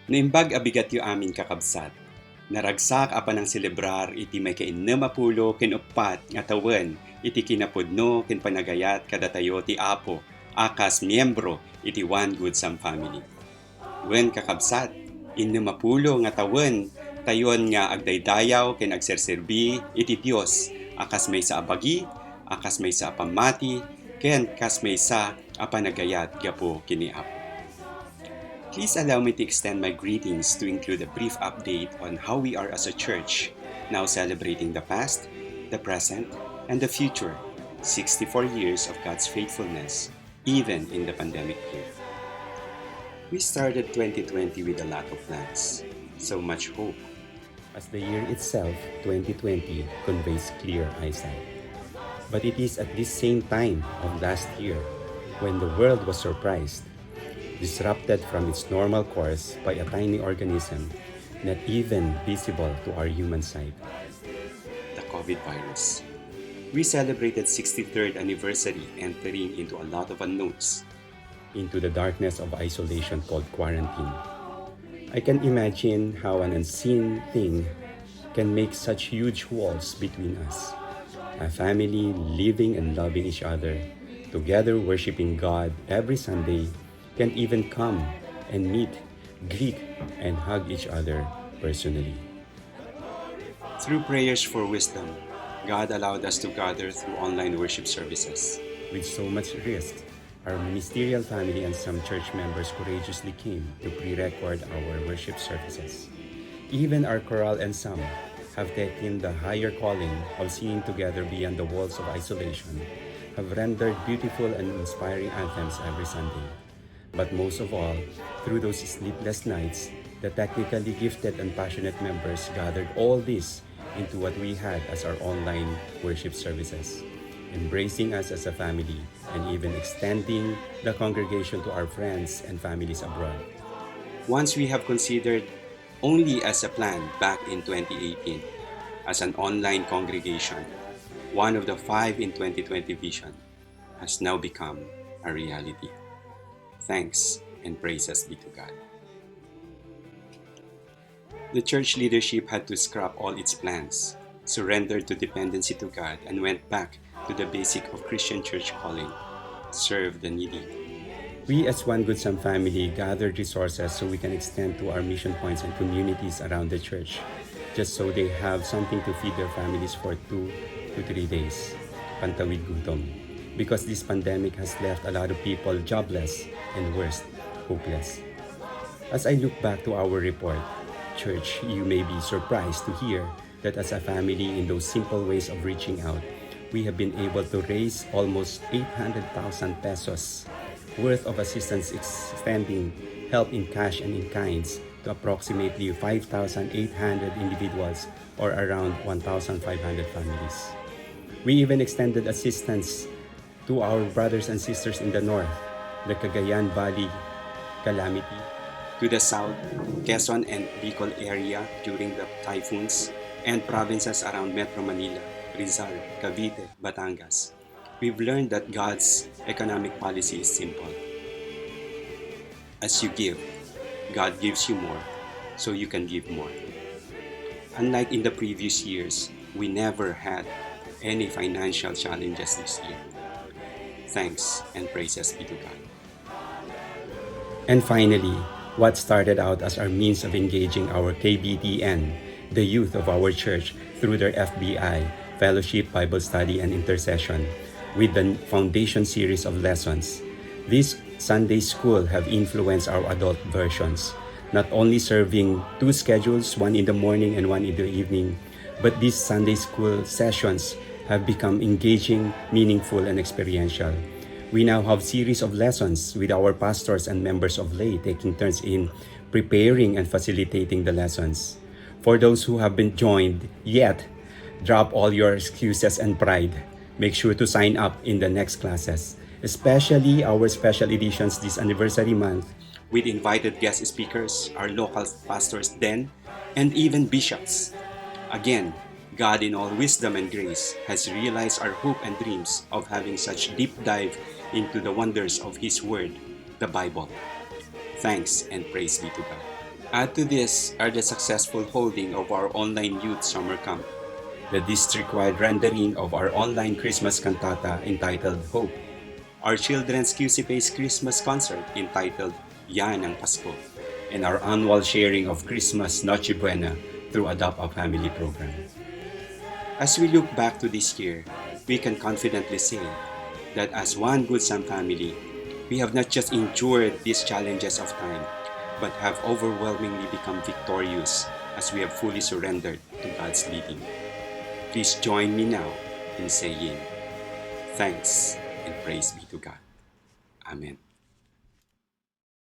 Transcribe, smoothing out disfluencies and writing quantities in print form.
Naimbag abigat yu amin kakabsat. Naragsak apan ang selebrar iti may kainamapulo kinupat nga tawen iti kinapudno ken panagayat kadatayo ti Apo akas miyembro iti One GoodSam family. Wen kakabsat, inamapulo nga tawen tayon nga agdaydayaw ken agserserbi iti Dios akas may sa abagi, akas may sa pamati, ken kas may sa apanagayat gapo kini Apo. Please allow me to extend my greetings to include a brief update on how we are as a church, now celebrating the past, the present, and the future, 64 years of God's faithfulness, even in the pandemic year. We started 2020 with a lot of plans, so much hope. As the year itself, 2020, conveys clear eyesight. But it is at this same time of last year when the world was surprised, disrupted from its normal course by a tiny organism not even visible to our human sight. The COVID virus. We celebrated 63rd anniversary entering into a lot of unknowns. Into the darkness of isolation called quarantine. I can imagine how an unseen thing can make such huge walls between us. A family living and loving each other, together worshiping God every Sunday, can even come and meet, greet, and hug each other personally. Through prayers for wisdom, God allowed us to gather through online worship services. With so much risk, our ministerial family and some church members courageously came to pre-record our worship services. Even our choral and some have taken the higher calling of singing together beyond the walls of isolation, have rendered beautiful and inspiring anthems every Sunday. But most of all, through those sleepless nights, the technically gifted and passionate members gathered all this into what we had as our online worship services, embracing us as a family and even extending the congregation to our friends and families abroad. Once we have considered only as a plan back in 2018 as an online congregation, one of the 5 in 2020 vision has now become a reality. Thanks and praises be to God. The church leadership had to scrap all its plans, surrendered to dependency to God, and went back to the basic of Christian church calling, serve the needy. We as One GoodSam family gathered resources so we can extend to our mission points and communities around the church, just so they have something to feed their families for 2 to 3 days. Pantawid gutom. Because this pandemic has left a lot of people jobless and worse, hopeless. As I look back to our report, church, you may be surprised to hear that as a family in those simple ways of reaching out, we have been able to raise almost 800,000 pesos worth of assistance, extending help in cash and in kinds to approximately 5,800 individuals or around 1,500 families. We even extended assistance to our brothers and sisters in the north, the Cagayan Valley calamity, To the south, Quezon and Bicol area during the typhoons, and provinces around Metro Manila, Rizal, Cavite, Batangas. We've learned that God's economic policy is simple. As you give, God gives you more, so you can give more. Unlike in the previous years, we never had any financial challenges this year. Thanks and praises be to God. and finally, what started out as our means of engaging our KBTN, the youth of our church, through their FBI, Fellowship, Bible Study, and Intercession, with the Foundation series of lessons. This Sunday school have influenced our adult versions, not only serving 2 schedules, one in the morning and one in the evening, but these Sunday school sessions have become engaging, meaningful, and experiential. We now have series of lessons with our pastors and members of lay taking turns in preparing and facilitating the lessons. For those who have been joined yet, drop all your excuses and pride. Make sure to sign up in the next classes, especially our special editions this anniversary month. With invited guest speakers, our local pastors then, and even bishops. Again, God in all wisdom and grace has realized our hope and dreams of having such deep dive into the wonders of His Word, the Bible. Thanks and praise be to God. Add to this are the successful holding of our online youth summer camp, the district-wide rendering of our online Christmas cantata entitled Hope, our children's QC-based Christmas concert entitled Yan ang Pasko, and our annual sharing of Christmas Noche Buena through Adopt a Family program. As we look back to this year, we can confidently say that as one GoodSam family, we have not just endured these challenges of time, but have overwhelmingly become victorious as we have fully surrendered to God's leading. Please join me now in saying, thanks and praise be to God. Amen.